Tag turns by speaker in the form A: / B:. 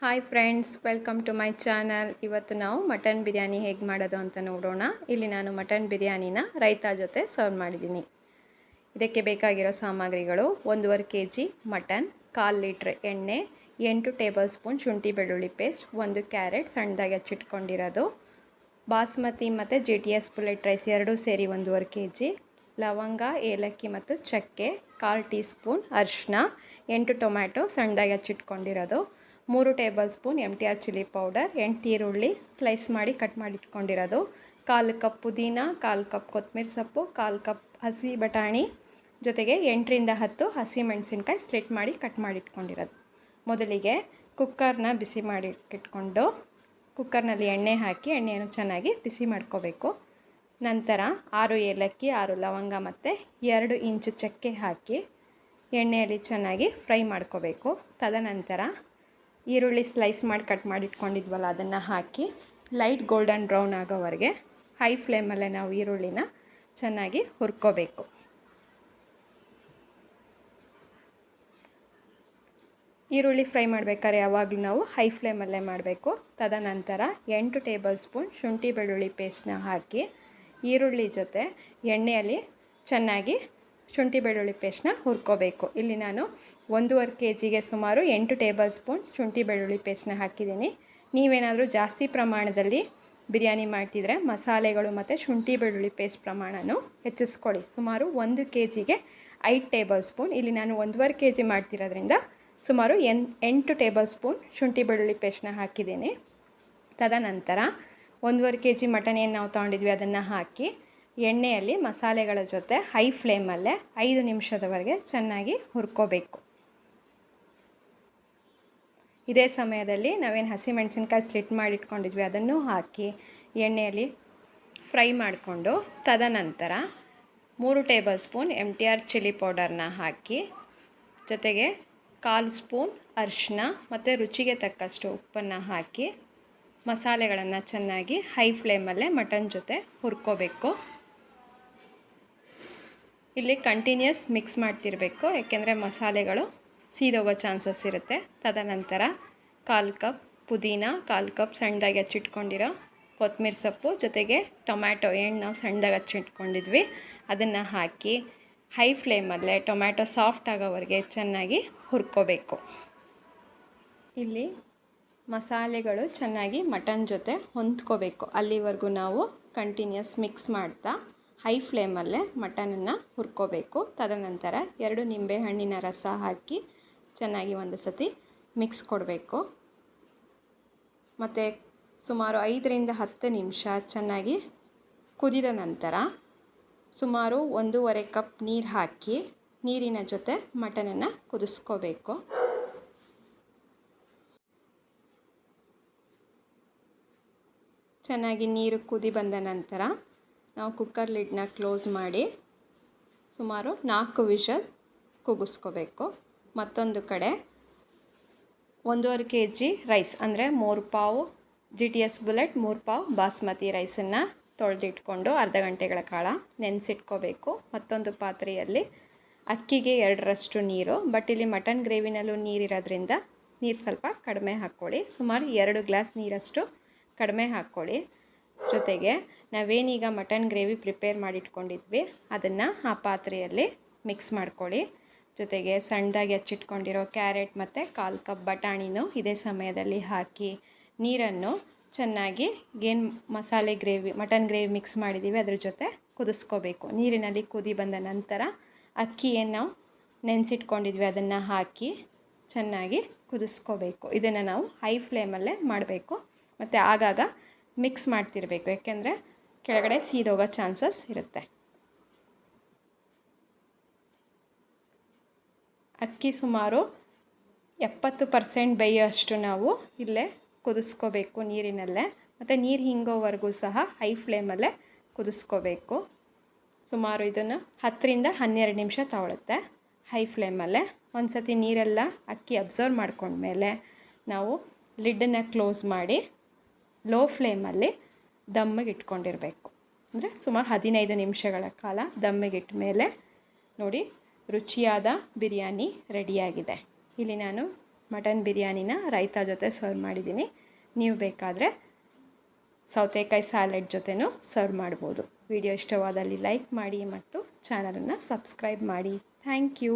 A: Hi friends, welcome to my channel. ಇವತ್ತು ನಾವು mutton biryani ಹೇಗೆ ಮಾಡೋದು ಅಂತ ನೋಡೋಣ. ಇಲ್ಲಿ ನಾನು ಮಟನ್ ಬಿರಿಯಾನಿನ ರೈತಾ ಜೊತೆ ಸರ್ವ್ ಮಾಡಿದ್ದೀನಿ. ಇದಕ್ಕೆ ಬೇಕಾಗಿರೋ ಸಾಮಗ್ರಿಗಳು: 1.5 kg ಮಟನ್, 1/4 ಲೀಟ್ರ್ ಎಣ್ಣೆ, 8 ಟೇಬಲ್ ಸ್ಪೂನ್ ಶುಂಠಿ ಬೆಳ್ಳುಳ್ಳಿ ಪೇಸ್ಟ್, 1 ಕ್ಯಾರೆಟ್ ಸಣ್ಣದಾಗಿ ಹಚ್ಚಿಟ್ಕೊಂಡಿರೋದು, ಬಾಸ್ಮತಿ ಮತ್ತು GTS ಬುಲೆಟ್ ರೈಸ್ ಎರಡೂ ಸೇರಿ 1.5 kg, ಲವಂಗ, ಏಲಕ್ಕಿ ಮತ್ತು ಚಕ್ಕೆ, 1/4 ಟೀ ಸ್ಪೂನ್ ಅರಿಶಿನ, 8 ಟೊಮ್ಯಾಟೊ ಸಣ್ಣದಾಗಿ ಹಚ್ಚಿಟ್ಕೊಂಡಿರೋದು, 3 table spoon MTR chilli powder, 8 ಈರುಳ್ಳಿ ಸ್ಲೈಸ್ ಮಾಡಿ ಕಟ್ ಮಾಡಿ ಇಟ್ಕೊಂಡಿರೋದು, 1/4 ಕಪ್ ಪುದೀನ, 1/4 ಕಪ್ ಕೊತ್ತಂಬರಿ ಸೊಪ್ಪು, 1/4 ಕಪ್ ಹಸಿ ಬಟಾಣಿ, ಜೊತೆಗೆ 8ರಿಂದ 10 ಹಸಿ ಮೆಣಸಿನ್ಕಾಯಿ ಸ್ಲಿಟ್ ಮಾಡಿ ಕಟ್ ಮಾಡಿ ಇಟ್ಕೊಂಡಿರೋದು. ಮೊದಲಿಗೆ ಕುಕ್ಕರ್ನ ಬಿಸಿ ಮಾಡಿ ಇಟ್ಕೊಂಡು ಕುಕ್ಕರ್ನಲ್ಲಿ ಎಣ್ಣೆ ಹಾಕಿ ಎಣ್ಣೆಯನ್ನು ಚೆನ್ನಾಗಿ ಬಿಸಿ ಮಾಡ್ಕೋಬೇಕು. ನಂತರ 6 ಏಲಕ್ಕಿ, 6 ಲವಂಗ ಮತ್ತು 2 ಇಂಚು ಚಕ್ಕೆ ಹಾಕಿ ಎಣ್ಣೆಯಲ್ಲಿ ಚೆನ್ನಾಗಿ ಫ್ರೈ ಮಾಡ್ಕೋಬೇಕು. ತದನಂತರ ಈರುಳ್ಳಿ ಸ್ಲೈಸ್ ಮಾಡಿ ಕಟ್ ಮಾಡಿ ಇಟ್ಕೊಂಡಿದ್ವಲ್ಲ ಅದನ್ನು ಹಾಕಿ ಲೈಟ್ ಗೋಲ್ಡನ್ ಬ್ರೌನ್ ಆಗೋವರೆಗೆ ಹೈ ಫ್ಲೇಮಲ್ಲೇ ನಾವು ಈರುಳ್ಳಿನ ಚೆನ್ನಾಗಿ ಹುರ್ಕೋಬೇಕು. ಈರುಳ್ಳಿ ಫ್ರೈ ಮಾಡಬೇಕಾದ್ರೆ ಯಾವಾಗಲೂ ನಾವು ಹೈ ಫ್ಲೇಮಲ್ಲೇ ಮಾಡಬೇಕು. ತದನಂತರ 8 ಟೇಬಲ್ ಸ್ಪೂನ್ ಶುಂಠಿ ಬೆಳ್ಳುಳ್ಳಿ ಪೇಸ್ಟ್ನ ಹಾಕಿ ಈರುಳ್ಳಿ ಜೊತೆ ಎಣ್ಣೆಯಲ್ಲಿ ಚೆನ್ನಾಗಿ ಶುಂಠಿ ಬೆಳ್ಳುಳ್ಳಿ ಪೇಸ್ಟ್ನ ಹುರ್ಕೋಬೇಕು. ಇಲ್ಲಿ ನಾನು 1.5 kgಗೆ ಸುಮಾರು 8 ಟೇಬಲ್ ಸ್ಪೂನ್ ಶುಂಠಿ ಬೆಳ್ಳುಳ್ಳಿ ಪೇಸ್ಟ್ನ ಹಾಕಿದ್ದೀನಿ. ನೀವೇನಾದರೂ ಜಾಸ್ತಿ ಪ್ರಮಾಣದಲ್ಲಿ ಬಿರಿಯಾನಿ ಮಾಡ್ತಿದ್ರೆ ಮಸಾಲೆಗಳು ಮತ್ತು ಶುಂಠಿ ಬೆಳ್ಳುಳ್ಳಿ ಪೇಸ್ಟ್ ಪ್ರಮಾಣನೂ ಹೆಚ್ಚಿಸ್ಕೊಳ್ಳಿ. ಸುಮಾರು 1 kgಗೆ 5 ಟೇಬಲ್ ಸ್ಪೂನ್, ಇಲ್ಲಿ ನಾನು 1.5 kg ಮಾಡ್ತಿರೋದ್ರಿಂದ ಸುಮಾರು 8 ಟೇಬಲ್ ಸ್ಪೂನ್ ಶುಂಠಿ ಬೆಳ್ಳುಳ್ಳಿ ಪೇಸ್ಟ್ನ ಹಾಕಿದ್ದೀನಿ. ತದನಂತರ 1.5 kg ಮಟನ್ ಏನು ನಾವು ತೊಗೊಂಡಿದ್ವಿ ಅದನ್ನು ಹಾಕಿ ಎಣ್ಣೆಯಲ್ಲಿ ಮಸಾಲೆಗಳ ಜೊತೆ ಹೈ ಫ್ಲೇಮಲ್ಲೇ 5 ನಿಮಿಷದವರೆಗೆ ಚೆನ್ನಾಗಿ ಹುರ್ಕೋಬೇಕು. ಇದೇ ಸಮಯದಲ್ಲಿ ನಾವೇನು ಹಸಿಮೆಣಸಿನ್ಕಾಯಿ ಸ್ಲಿಟ್ ಮಾಡಿಟ್ಕೊಂಡಿದ್ವಿ ಅದನ್ನು ಹಾಕಿ ಎಣ್ಣೆಯಲ್ಲಿ ಫ್ರೈ ಮಾಡಿಕೊಂಡು ತದನಂತರ 3 ಟೇಬಲ್ ಸ್ಪೂನ್ MTR ಚಿಲ್ಲಿ ಪೌಡರ್ನ ಹಾಕಿ ಜೊತೆಗೆ 1/4 ಸ್ಪೂನ್ ಅರಿಶಿನ ಮತ್ತು ರುಚಿಗೆ ತಕ್ಕಷ್ಟು ಉಪ್ಪನ್ನು ಹಾಕಿ ಮಸಾಲೆಗಳನ್ನು ಚೆನ್ನಾಗಿ ಹೈ ಫ್ಲೇಮಲ್ಲೇ ಮಟನ್ ಜೊತೆ ಹುರ್ಕೋಬೇಕು. ಇಲ್ಲಿ ಕಂಟಿನ್ಯೂಸ್ ಮಿಕ್ಸ್ ಮಾಡ್ತಿರಬೇಕು, ಯಾಕೆಂದರೆ ಮಸಾಲೆಗಳು ಸೀದೋಗೋ ಚಾನ್ಸಸ್ ಇರುತ್ತೆ. ತದನಂತರ 1/4 ಕಪ್ ಪುದೀನ, 1/4 ಕಪ್ ಸಣ್ಣದಾಗಿ ಹಚ್ಚಿಟ್ಕೊಂಡಿರೋ ಕೊತ್ತಂಬರಿ ಸೊಪ್ಪು, ಜೊತೆಗೆ ಟೊಮ್ಯಾಟೊ ಏನು ನಾವು ಸಣ್ಣದಾಗಿ ಹಚ್ಚಿಟ್ಕೊಂಡಿದ್ವಿ ಅದನ್ನು ಹಾಕಿ ಹೈ ಫ್ಲೇಮಲ್ಲೇ ಟೊಮ್ಯಾಟೊ ಸಾಫ್ಟ್ ಆಗೋವರೆಗೆ ಚೆನ್ನಾಗಿ ಹುರ್ಕೋಬೇಕು. ಇಲ್ಲಿ ಮಸಾಲೆಗಳು ಚೆನ್ನಾಗಿ ಮಟನ್ ಜೊತೆ ಹೊಂದ್ಕೋಬೇಕು. ಅಲ್ಲಿವರೆಗೂ ನಾವು ಕಂಟಿನ್ಯೂಸ್ ಮಿಕ್ಸ್ ಮಾಡ್ತಾ ಹೈ ಫ್ಲೇಮಲ್ಲೇ ಮಟನನ್ನು ಹುರ್ಕೋಬೇಕು. ತದನಂತರ 2 ನಿಂಬೆಹಣ್ಣಿನ ರಸ ಹಾಕಿ ಚೆನ್ನಾಗಿ ಒಂದು ಸತಿ ಮಿಕ್ಸ್ ಕೊಡಬೇಕು. ಮತ್ತು ಸುಮಾರು 5ರಿಂದ 10 ನಿಮಿಷ ಚೆನ್ನಾಗಿ ಕುದಿದ ನಂತರ ಸುಮಾರು 1.5 ಕಪ್ ನೀರು ಹಾಕಿ ನೀರಿನ ಜೊತೆ ಮಟನನ್ನು ಕುದಿಸ್ಕೋಬೇಕು. ಚೆನ್ನಾಗಿ ನೀರು ಕುದಿ ಬಂದ ನಂತರ ನಾವು ಕುಕ್ಕರ್ ಲಿಡ್ನ ಕ್ಲೋಸ್ ಮಾಡಿ ಸುಮಾರು 4 ವಿಷಲ್ ಕೂಗಿಸ್ಕೋಬೇಕು. ಮತ್ತೊಂದು ಕಡೆ 1.5 kg ರೈಸ್ ಅಂದರೆ 3 ಪಾವು GTS ಬುಲೆಟ್, 3 ಪಾವು ಬಾಸ್ಮತಿ ರೈಸನ್ನು ತೊಳೆದಿಟ್ಕೊಂಡು ಅರ್ಧ ಗಂಟೆಗಳ ಕಾಲ ನೆನೆಸಿಟ್ಕೋಬೇಕು. ಮತ್ತೊಂದು ಪಾತ್ರೆಯಲ್ಲಿ ಅಕ್ಕಿಗೆ 2ರಷ್ಟು ನೀರು, ಬಟ್ ಇಲ್ಲಿ ಮಟನ್ ಗ್ರೇವಿನಲ್ಲೂ ನೀರಿರೋದ್ರಿಂದ ನೀರು ಸ್ವಲ್ಪ ಕಡಿಮೆ ಹಾಕ್ಕೊಳ್ಳಿ. ಸುಮಾರು 2 ಗ್ಲಾಸ್ ನೀರಷ್ಟು ಕಡಿಮೆ ಹಾಕ್ಕೊಳ್ಳಿ. ಜೊತೆಗೆ ನಾವೇನೀಗ ಮಟನ್ ಗ್ರೇವಿ ಪ್ರಿಪೇರ್ ಮಾಡಿಟ್ಕೊಂಡಿದ್ವಿ ಅದನ್ನು ಆ ಪಾತ್ರೆಯಲ್ಲಿ ಮಿಕ್ಸ್ ಮಾಡ್ಕೊಳ್ಳಿ. ಜೊತೆಗೆ ಸಣ್ಣದಾಗಿ ಹಚ್ಚಿಟ್ಕೊಂಡಿರೋ ಕ್ಯಾರೆಟ್ ಮತ್ತು 1/4 ಕಪ್ ಬಟಾಣಿನೂ ಇದೇ ಸಮಯದಲ್ಲಿ ಹಾಕಿ ನೀರನ್ನು ಚೆನ್ನಾಗಿ ಏನು ಮಸಾಲೆ ಗ್ರೇವಿ ಮಟನ್ ಗ್ರೇವಿ ಮಿಕ್ಸ್ ಮಾಡಿದ್ದೀವಿ ಅದ್ರ ಜೊತೆ ಕುದಿಸ್ಕೋಬೇಕು. ನೀರಿನಲ್ಲಿ ಕುದಿ ಬಂದ ನಂತರ ಅಕ್ಕಿ ಏನು ನಾವು ನೆನೆಸಿಟ್ಕೊಂಡಿದ್ವಿ ಅದನ್ನು ಹಾಕಿ ಚೆನ್ನಾಗಿ ಕುದಿಸ್ಕೋಬೇಕು. ಇದನ್ನು ನಾವು ಹೈ ಫ್ಲೇಮಲ್ಲೇ ಮಾಡಬೇಕು ಮತ್ತು ಆಗಾಗ ಮಿಕ್ಸ್ ಮಾಡ್ತಿರಬೇಕು, ಯಾಕೆಂದರೆ ಕೆಳಗಡೆ ಸೀದೋಗೋ ಚಾನ್ಸಸ್ ಇರುತ್ತೆ. ಅಕ್ಕಿ ಸುಮಾರು 70% ಬೇಯೋಷ್ಟು ನಾವು ಇಲ್ಲೇ ಕುದಿಸ್ಕೋಬೇಕು ನೀರಿನಲ್ಲೇ. ಮತ್ತು ನೀರು ಹಿಂಗೋವರೆಗೂ ಸಹ ಹೈ ಫ್ಲೇಮಲ್ಲೇ ಕುದಿಸ್ಕೋಬೇಕು. ಸುಮಾರು ಇದನ್ನು 10ರಿಂದ 12 ನಿಮಿಷ ತಗೊಳುತ್ತೆ ಹೈ ಫ್ಲೇಮಲ್ಲೇ. ಒಂದು ಸತಿ ನೀರೆಲ್ಲ ಅಕ್ಕಿ ಅಬ್ಸರ್ವ್ ಮಾಡ್ಕೊಂಡ್ಮೇಲೆ ನಾವು ಲಿಡ್ಡನ್ನು ಕ್ಲೋಸ್ ಮಾಡಿ ಲೋ ಫ್ಲೇಮಲ್ಲಿ ದಮ್ಮಿಗೆ ಇಟ್ಕೊಂಡಿರಬೇಕು. ಅಂದರೆ ಸುಮಾರು 15 ನಿಮಿಷಗಳ ಕಾಲ ದಮ್ಮಿಗಿಟ್ಟ ಮೇಲೆ ನೋಡಿ ರುಚಿಯಾದ ಬಿರಿಯಾನಿ ರೆಡಿಯಾಗಿದೆ. ಇಲ್ಲಿ ನಾನು ಮಟನ್ ಬಿರಿಯಾನಿನ ರೈತಾ ಜೊತೆ ಸರ್ವ್ ಮಾಡಿದ್ದೀನಿ. ನೀವು ಬೇಕಾದರೆ ಸೌತೆಕಾಯಿ ಸ್ಯಾಲೆಡ್ ಜೊತೆನೂ ಸರ್ವ್ ಮಾಡ್ಬೋದು. ವಿಡಿಯೋ ಇಷ್ಟವಾದಲ್ಲಿ ಲೈಕ್ ಮಾಡಿ ಮತ್ತು ಚಾನಲನ್ನು ಸಬ್ಸ್ಕ್ರೈಬ್ ಮಾಡಿ. Thank you.